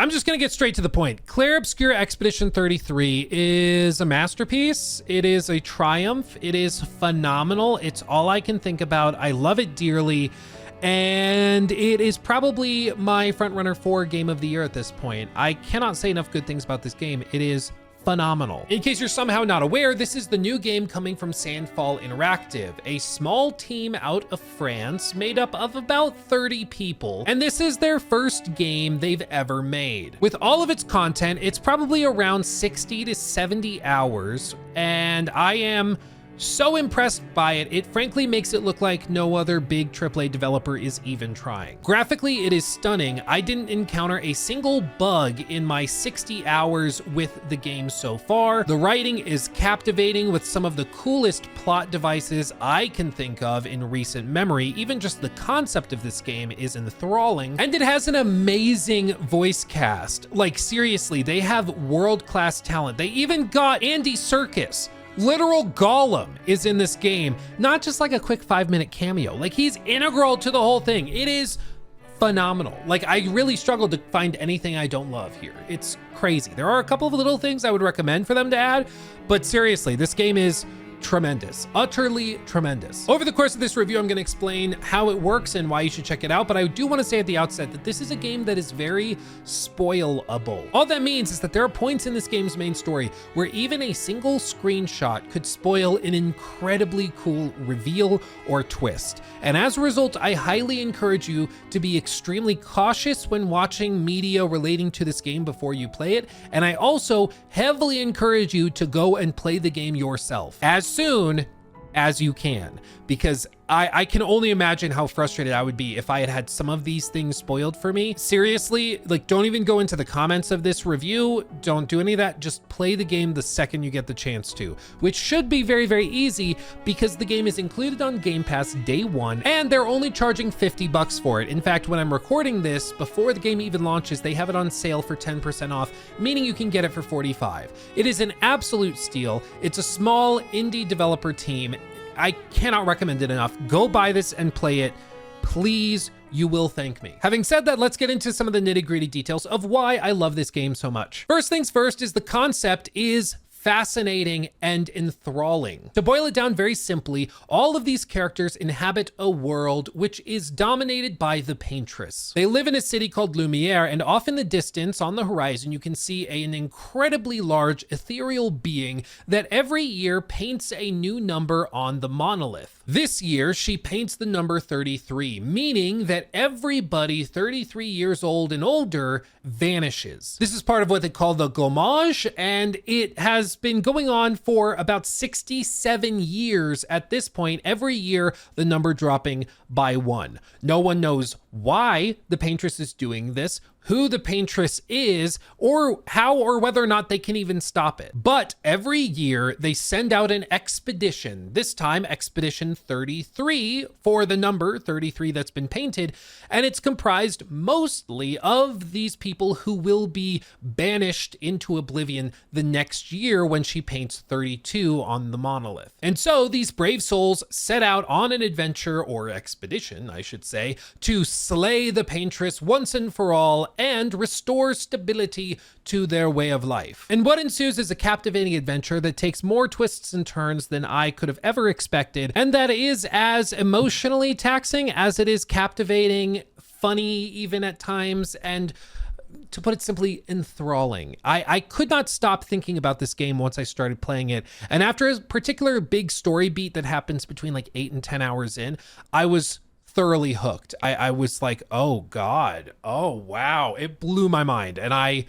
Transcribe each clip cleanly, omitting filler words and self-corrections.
I'm just gonna get straight to the point. Clair Obscur Expedition 33 is a masterpiece. It is a triumph. It is phenomenal. It's all I can think about. I love it dearly. And it is probably my frontrunner for Game of the Year at this point. I cannot say enough good things about this game. It is phenomenal. In case you're somehow not aware, this is the new game coming from Sandfall Interactive, a small team out of France made up of about 30 people. And this is their first game they've ever made. With all of its content, it's probably around 60 to 70 hours. And I am so impressed by it, it frankly makes it look like no other big AAA developer is even trying. Graphically, it is stunning. I didn't encounter a single bug in my 60 hours with the game so far. The writing is captivating with some of the coolest plot devices I can think of in recent memory. Even just the concept of this game is enthralling, and it has an amazing voice cast. Like seriously, they have world-class talent. They even got Andy Serkis. Literal Gollum is in this game, not just like a quick 5-minute cameo. Like he's integral to the whole thing. It is phenomenal. Like I really struggled to find anything I don't love here. It's crazy. There are a couple of little things I would recommend for them to add, but seriously, this game is tremendous, utterly tremendous. Over the course of this review, I'm going to explain how it works and why you should check it out, but I do want to say at the outset that this is a game that is very spoilable. All that means is that there are points in this game's main story where even a single screenshot could spoil an incredibly cool reveal or twist. And as a result, I highly encourage you to be extremely cautious when watching media relating to this game before you play it. And I also heavily encourage you to go and play the game yourself as soon as you can, because I can only imagine how frustrated I would be if I had had some of these things spoiled for me. Seriously, like don't even go into the comments of this review. Don't do any of that. Just play the game the second you get the chance to, which should be very, very easy because the game is included on Game Pass day one and they're only charging $50 for it. In fact, when I'm recording this, before the game even launches, they have it on sale for 10% off, meaning you can get it for $45. It is an absolute steal. It's a small indie developer team. I cannot recommend it enough. Go buy this and play it. Please, you will thank me. Having said that, let's get into some of the nitty-gritty details of why I love this game so much. First things first is the concept is fascinating and enthralling. To boil it down very simply, all of these characters inhabit a world which is dominated by the Paintress. They live in a city called Lumiere, and off in the distance on the horizon, you can see an incredibly large ethereal being that every year paints a new number on the monolith. This year, she paints the number 33, meaning that everybody 33 years old and older vanishes. This is part of what they call the gommage, and it has been going on for about 67 years at this point, every year the number dropping by 1. No one knows why the Paintress is doing this, who the Paintress is, or how or whether or not they can even stop it. But every year they send out an expedition, this time Expedition 33 for the number 33 that's been painted, and it's comprised mostly of these people who will be banished into oblivion the next year when she paints 32 on the monolith. And so these brave souls set out on an adventure, or expedition, I should say, to slay the Paintress once and for all and restore stability to their way of life. And what ensues is a captivating adventure that takes more twists and turns than I could have ever expected, and that is as emotionally taxing as it is captivating, funny even at times, and to put it simply, enthralling. I could not stop thinking about this game once I started playing it. And after a particular big story beat that happens between like 8 and 10 hours in, I was thoroughly hooked. I was like, oh God, oh wow, it blew my mind. And I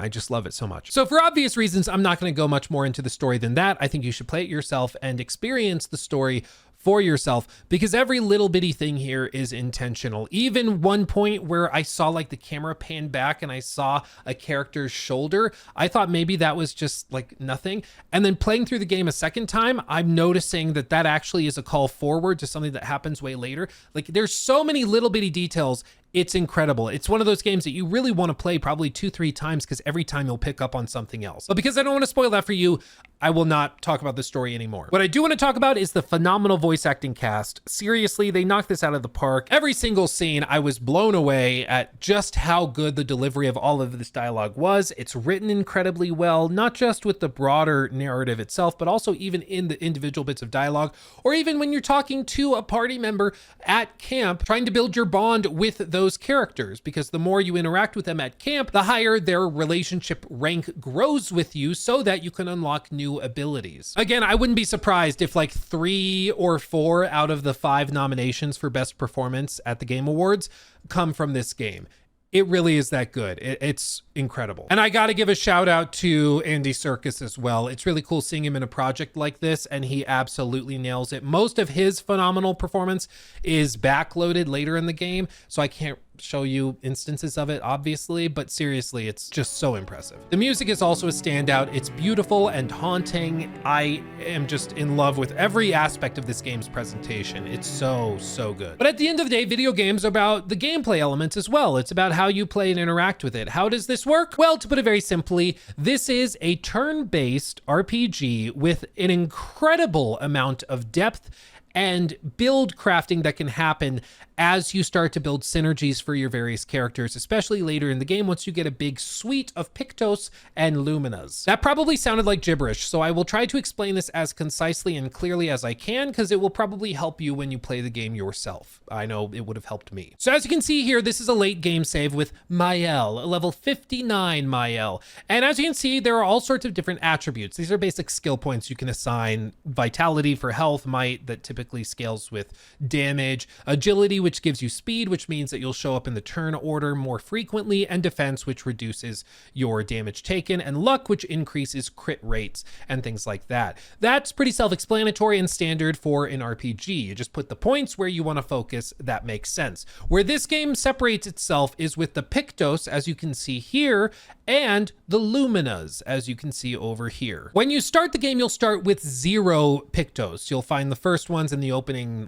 just love it so much. So for obvious reasons, I'm not going to go much more into the story than that. I think you should play it yourself and experience the story for yourself, because every little bitty thing here is intentional. Even one point where I saw like the camera pan back and I saw a character's shoulder, I thought maybe that was just like nothing. And then playing through the game a second time, I'm noticing that that actually is a call forward to something that happens way later. Like there's so many little bitty details it's incredible. It's one of those games that you really want to play probably 2-3 times because every time you'll pick up on something else. But because I don't want to spoil that for you, I will not talk about the story anymore. What I do want to talk about is the phenomenal voice acting cast. Seriously, they knocked this out of the park. Every single scene, I was blown away at just how good the delivery of all of this dialogue was. It's written incredibly well, not just with the broader narrative itself, but also even in the individual bits of dialogue, or even when you're talking to a party member at camp, trying to build your bond with those characters, because the more you interact with them at camp, the higher their relationship rank grows with you so that you can unlock new abilities. Again, I wouldn't be surprised if like 3 or 4 out of the 5 nominations for best performance at the Game Awards come from this game. It really is that good. It's incredible. And I got to give a shout out to Andy Serkis as well. It's really cool seeing him in a project like this, and he absolutely nails it. Most of his phenomenal performance is backloaded later in the game, so I can't show you instances of it, obviously, but seriously, it's just so impressive. The music is also a standout. It's beautiful and haunting. I am just in love with every aspect of this game's presentation. It's so good. But at the end of the day, video games are about the gameplay elements as well. It's about how you play and interact with it. How does this work? Well, to put it very simply, this is a turn-based RPG with an incredible amount of depth and build crafting that can happen as you start to build synergies for your various characters, especially later in the game once you get a big suite of Pictos and Luminas. That probably sounded like gibberish, so I will try to explain this as concisely and clearly as I can, because it will probably help you when you play the game yourself. I know it would have helped me. So as you can see here, this is a late game save with Maelle, a level 59 Maelle. And as you can see, there are all sorts of different attributes. These are basic skill points you can assign: vitality for health, might that typically scales with damage, agility, which gives you speed, which means that you'll show up in the turn order more frequently, and defense, which reduces your damage taken, and luck, which increases crit rates and things like that. That's pretty self-explanatory and standard for an RPG. You just put the points where you want to focus. That makes sense. Where this game separates itself is with the Pictos, as you can see here, and the Luminas, as you can see over here. When you start the game, you'll start with 0 Pictos. You'll find the first ones in the opening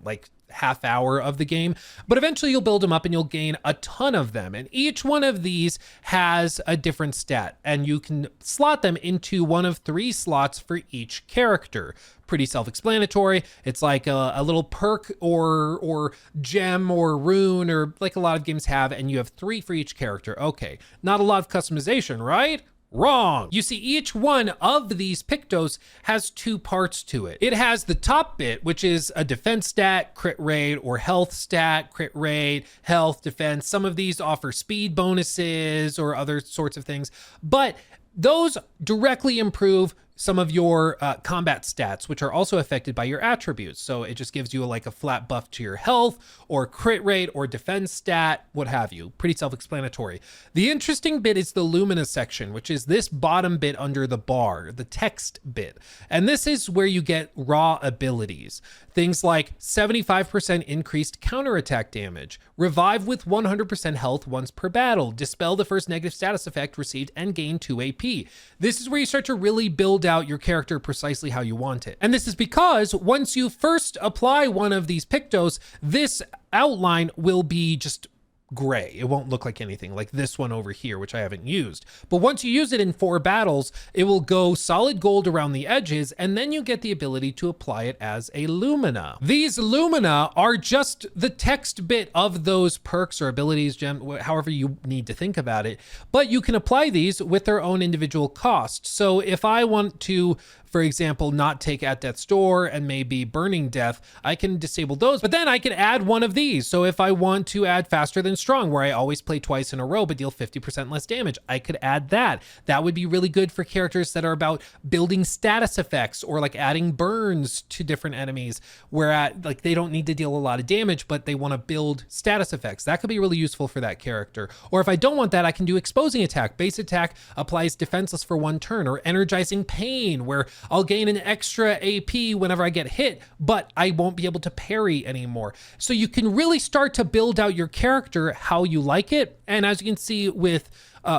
half hour of the game, but eventually you'll build them up and you'll gain a ton of them. And each one of these has a different stat, and you can slot them into one of 3 slots for each character. Pretty self-explanatory. It's like a little perk or gem or rune, or like a lot of games have, and you have 3 for each character. Okay, not a lot of customization, right? Wrong. You see, each one of these Pictos has 2 parts to it. It has the top bit, which is a defense stat, crit rate, or health stat, crit rate, health, defense. Some of these offer speed bonuses or other sorts of things, but those directly improve some of your combat stats, which are also affected by your attributes. So it just gives you like a flat buff to your health or crit rate or defense stat, what have you. Pretty self-explanatory. The interesting bit is the Lumina section, which is this bottom bit under the bar, the text bit. And this is where you get raw abilities. Things like 75% increased counterattack damage, revive with 100% health once per battle, dispel the first negative status effect received, and gain 2 AP. This is where you start to really build out your character precisely how you want it. And this is because once you first apply one of these Pictos, this outline will be just gray. It won't look like anything like this one over here, which I haven't used. But once you use it in 4 battles, it will go solid gold around the edges, and then you get the ability to apply it as a Lumina. These Lumina are just the text bit of those perks or abilities, however you need to think about it, but you can apply these with their own individual cost. So if I want to, for example, not take At Death's Door and maybe Burning Death, I can disable those, but then I can add one of these. So if I want to add Faster Than Strong, where I always play twice in a row but deal 50% less damage, I could add that. That would be really good for characters that are about building status effects, or like adding burns to different enemies, where like they don't need to deal a lot of damage, but they want to build status effects. That could be really useful for that character. Or if I don't want that, I can do Exposing Attack. Base attack applies defenseless for 1 turn, or Energizing Pain, where I'll gain an extra AP whenever I get hit, but I won't be able to parry anymore. So you can really start to build out your character how you like it. And as you can see with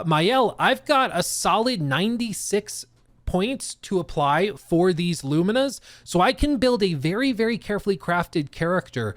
Maelle, I've got a solid 96 points to apply for these Luminas. So I can build a very, very carefully crafted character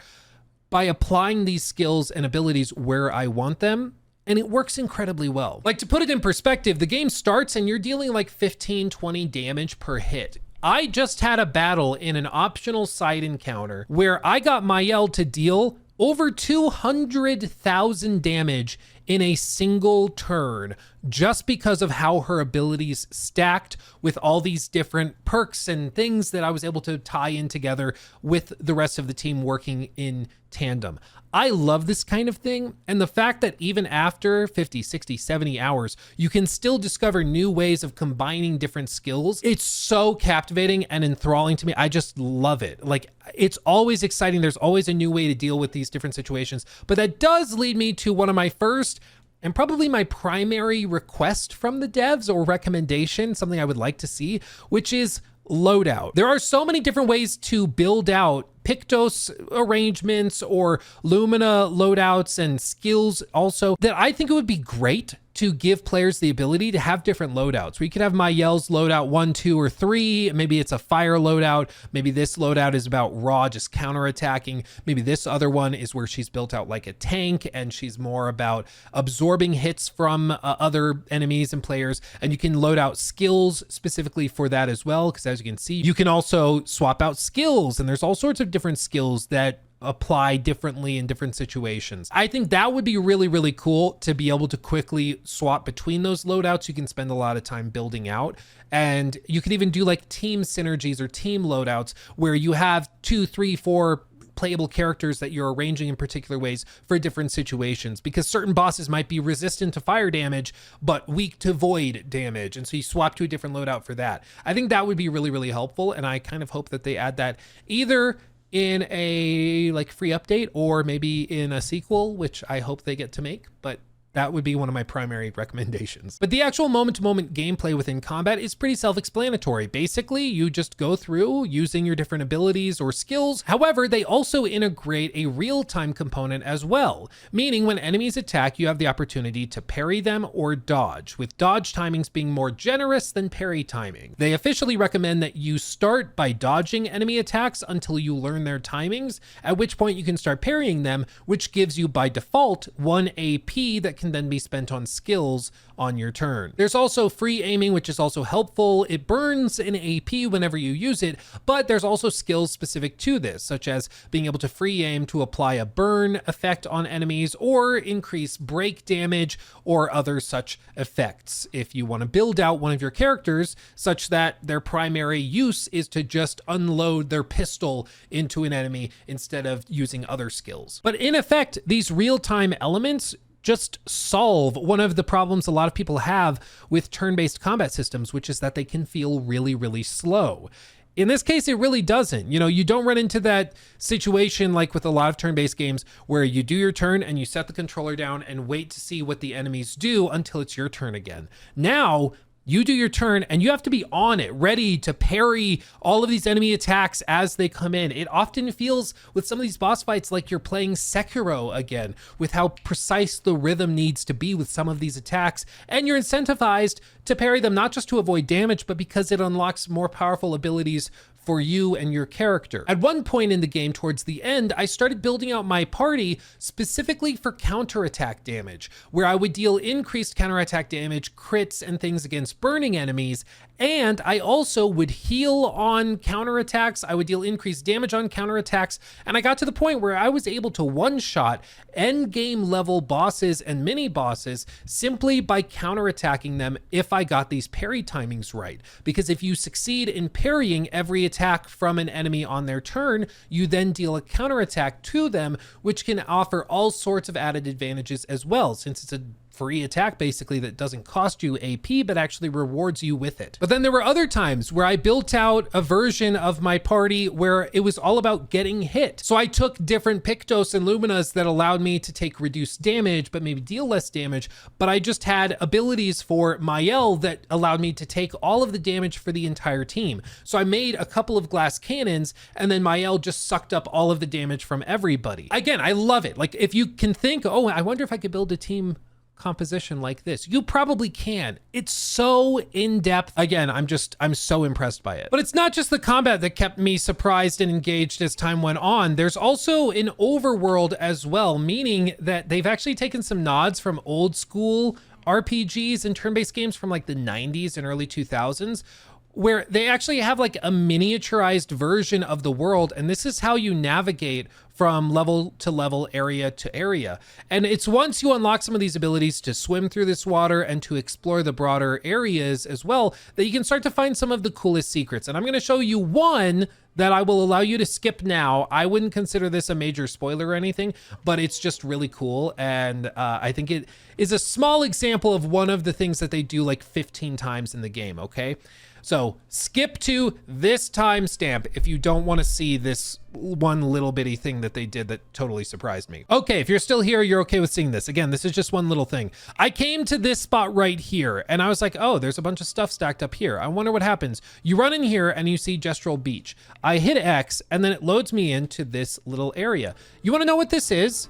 by applying these skills and abilities where I want them. And it works incredibly well. Like, to put it in perspective, the game starts and you're dealing like 15, 20 damage per hit. I just had a battle in an optional side encounter where I got Maelle to deal over 200,000 damage in a single turn, just because of how her abilities stacked with all these different perks and things that I was able to tie in together with the rest of the team working in tandem. I love this kind of thing, and the fact that even after 50, 60, 70 hours, you can still discover new ways of combining different skills. It's so captivating and enthralling to me. I just love it. Like, it's always exciting. There's always a new way to deal with these different situations. But that does lead me to one of my first and probably my primary request from the devs, or recommendation, something I would like to see, which is loadout. There are so many different ways to build out Pictos arrangements or Lumina loadouts and skills also, that I think it would be great to give players the ability to have different loadouts. We could have Maelle's loadout 1, 2, or 3. Maybe it's a fire loadout. Maybe this loadout is about raw, just counterattacking. Maybe this other one is where she's built out like a tank and she's more about absorbing hits from other enemies and players. And you can load out skills specifically for that as well, because as you can see, you can also swap out skills, and there's all sorts of different skills that apply differently in different situations. I think that would be really, really cool to be able to quickly swap between those loadouts. You can spend a lot of time building out, and you could even do like team synergies or team loadouts where you have 2, 3, 4 playable characters that you're arranging in particular ways for different situations, because certain bosses might be resistant to fire damage but weak to void damage, and so you swap to a different loadout for that. I think that would be really, really helpful, and I kind of hope that they add that either in a like free update or maybe in a sequel, which I hope they get to make, but that would be one of my primary recommendations. But the actual moment-to-moment gameplay within combat is pretty self-explanatory. Basically, you just go through using your different abilities or skills. However, they also integrate a real-time component as well, meaning when enemies attack, you have the opportunity to parry them or dodge, with dodge timings being more generous than parry timing. They officially recommend that you start by dodging enemy attacks until you learn their timings, at which point you can start parrying them, which gives you by default 1 AP that can then be spent on skills on your turn. There's also free aiming, which is also helpful. It burns an AP whenever you use it, but there's also skills specific to this, such as being able to free aim to apply a burn effect on enemies or increase break damage or other such effects. If you want to build out one of your characters such that their primary use is to just unload their pistol into an enemy instead of using other skills. But in effect, these real-time elements just solve one of the problems a lot of people have with turn-based combat systems, which is that they can feel really, really slow. In this case, it really doesn't. You know, you don't run into that situation like with a lot of turn-based games where you do your turn and you set the controller down and wait to see what the enemies do until it's your turn again. Now, you do your turn and you have to be on it, ready to parry all of these enemy attacks as they come in. It often feels with some of these boss fights like you're playing Sekiro again, with how precise the rhythm needs to be with some of these attacks. And you're incentivized to parry them, not just to avoid damage, but because it unlocks more powerful abilities for you and your character. At one point in the game, towards the end, I started building out my party specifically for counterattack damage, where I would deal increased counterattack damage, crits, and things against burning enemies. And I also would heal on counterattacks. I would deal increased damage on counterattacks. And I got to the point where I was able to one-shot end game level bosses and mini bosses simply by counterattacking them if I got these parry timings right. Because if you succeed in parrying every attack from an enemy on their turn, you then deal a counterattack to them, which can offer all sorts of added advantages as well, since it's a free attack basically that doesn't cost you AP but actually rewards you with it. But then there were other times where I built out a version of my party where it was all about getting hit. So I took different Pictos and Luminas that allowed me to take reduced damage but maybe deal less damage, but I just had abilities for Maelle that allowed me to take all of the damage for the entire team. So I made a couple of glass cannons and then Maelle just sucked up all of the damage from everybody. Again, I love it. Like, if you can think, oh, I wonder if I could build a team composition like this? You probably can. It's so in-depth. Again, I'm so impressed by it. But it's not just the combat that kept me surprised and engaged as time went on. There's also an overworld as well, meaning that they've actually taken some nods from old school RPGs and turn-based games from like the 90s and early 2000s, where they actually have like a miniaturized version of the world. And this is how you navigate from level to level, area to area. And it's once you unlock some of these abilities to swim through this water and to explore the broader areas as well, that you can start to find some of the coolest secrets. And I'm going to show you one that I will allow you to skip now. I wouldn't consider this a major spoiler or anything, but it's just really cool. And I think it is a small example of one of the things that they do like 15 times in the game, okay? So skip to this timestamp if you don't want to see this one little bitty thing that they did that totally surprised me. Okay, if you're still here, you're okay with seeing this. Again, this is just one little thing. I came to this spot right here and I was like, oh, there's a bunch of stuff stacked up here. I wonder what happens. You run in here and you see Gestural Beach. I hit X and then it loads me into this little area. You want to know what this is?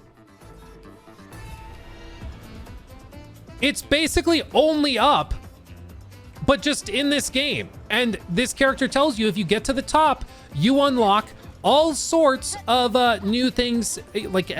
It's basically only up, but just in this game. And this character tells you if you get to the top, you unlock all sorts of new things, like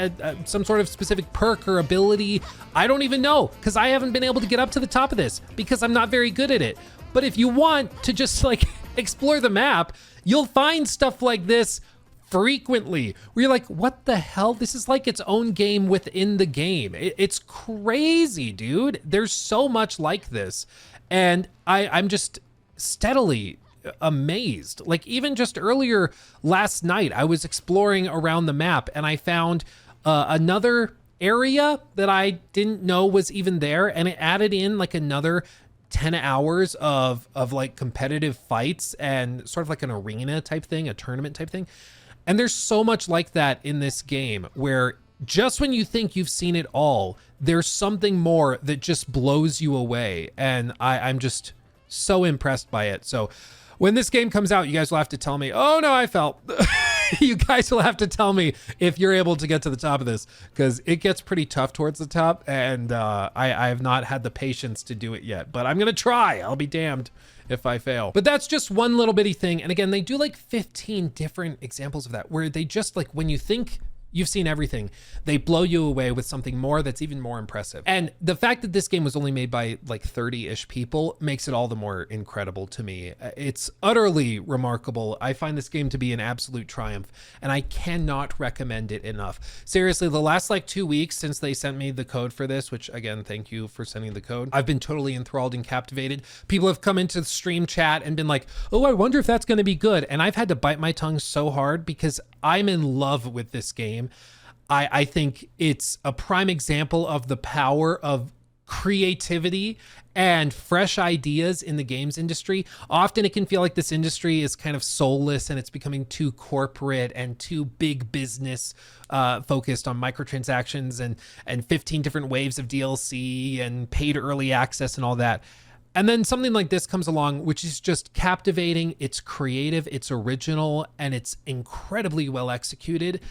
some sort of specific perk or ability. I don't even know, because I haven't been able to get up to the top of this because I'm not very good at it. But if you want to just like explore the map, you'll find stuff like this frequently where you're like, what the hell? This is like its own game within the game. It's crazy, dude. There's so much like this. And I'm just steadily amazed. Like even just earlier last night, I was exploring around the map and I found another area that I didn't know was even there. And it added in like another 10 hours of like competitive fights and sort of like an arena type thing, a tournament type thing. And there's so much like that in this game where just when you think you've seen it all, there's something more that just blows you away. And I'm just so impressed by it. So when this game comes out, you guys will have to tell me, oh no, I fell. You guys will have to tell me if you're able to get to the top of this, because it gets pretty tough towards the top. And I have not had the patience to do it yet, but I'm going to try. I'll be damned if I fail. But that's just one little bitty thing. And again, they do like 15 different examples of that, where they just like, when you think you've seen everything, they blow you away with something more that's even more impressive. And the fact that this game was only made by like 30-ish people makes it all the more incredible to me. It's utterly remarkable. I find this game to be an absolute triumph, and I cannot recommend it enough. Seriously, the last like 2 weeks since they sent me the code for this, which again, thank you for sending the code, I've been totally enthralled and captivated. People have come into the stream chat and been like, oh, I wonder if that's going to be good. And I've had to bite my tongue so hard because I'm in love with this game. I think it's a prime example of the power of creativity and fresh ideas in the games industry. Often it can feel like this industry is kind of soulless and it's becoming too corporate and too big business focused on microtransactions and 15 different waves of DLC and paid early access and all that. And then something like this comes along, which is just captivating. It's creative, it's original, and it's incredibly well executed.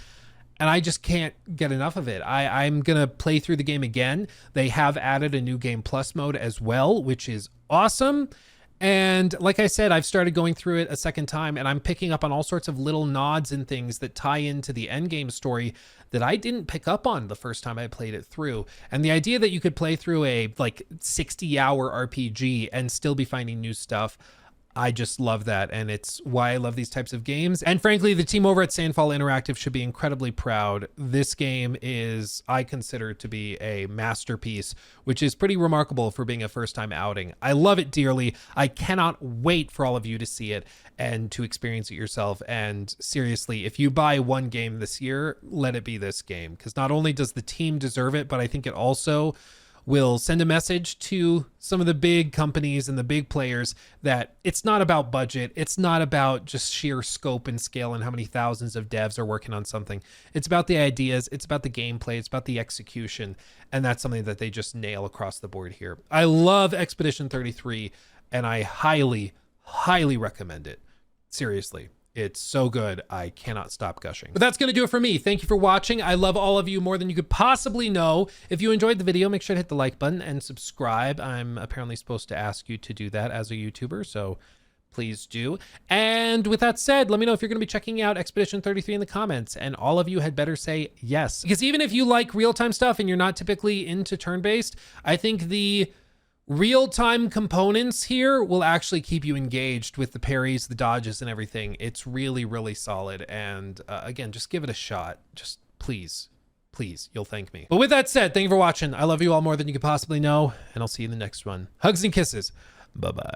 And I just can't get enough of it. I'm going to play through the game again. They have added a new Game Plus mode as well, which is awesome. And like I said, I've started going through it a second time, and I'm picking up on all sorts of little nods and things that tie into the endgame story that I didn't pick up on the first time I played it through. And the idea that you could play through a like 60-hour RPG and still be finding new stuff, I just love that, and it's why I love these types of games. And frankly, the team over at Sandfall Interactive should be incredibly proud. This game is, I consider to be a masterpiece, which is pretty remarkable for being a first-time outing. I love it dearly. I cannot wait for all of you to see it and to experience it yourself. And seriously, if you buy one game this year, let it be this game, because not only does the team deserve it, but I think it also will send a message to some of the big companies and the big players that it's not about budget. It's not about just sheer scope and scale and how many thousands of devs are working on something. It's about the ideas. It's about the gameplay. It's about the execution. And that's something that they just nail across the board here. I love Expedition 33, and I highly, highly recommend it. Seriously. It's so good. I cannot stop gushing. But that's going to do it for me. Thank you for watching. I love all of you more than you could possibly know. If you enjoyed the video, make sure to hit the like button and subscribe. I'm apparently supposed to ask you to do that as a YouTuber, so please do. And with that said, let me know if you're going to be checking out Expedition 33 in the comments, and all of you had better say yes. Because even if you like real-time stuff and you're not typically into turn-based, I think the real-time components here will actually keep you engaged with the parries, the dodges, and everything. It's really, really solid. And again, just give it a shot. Just please, you'll thank me. But with that said, thank you for watching. I love you all more than you could possibly know, and I'll see you in the next one. Hugs and kisses. Bye-bye.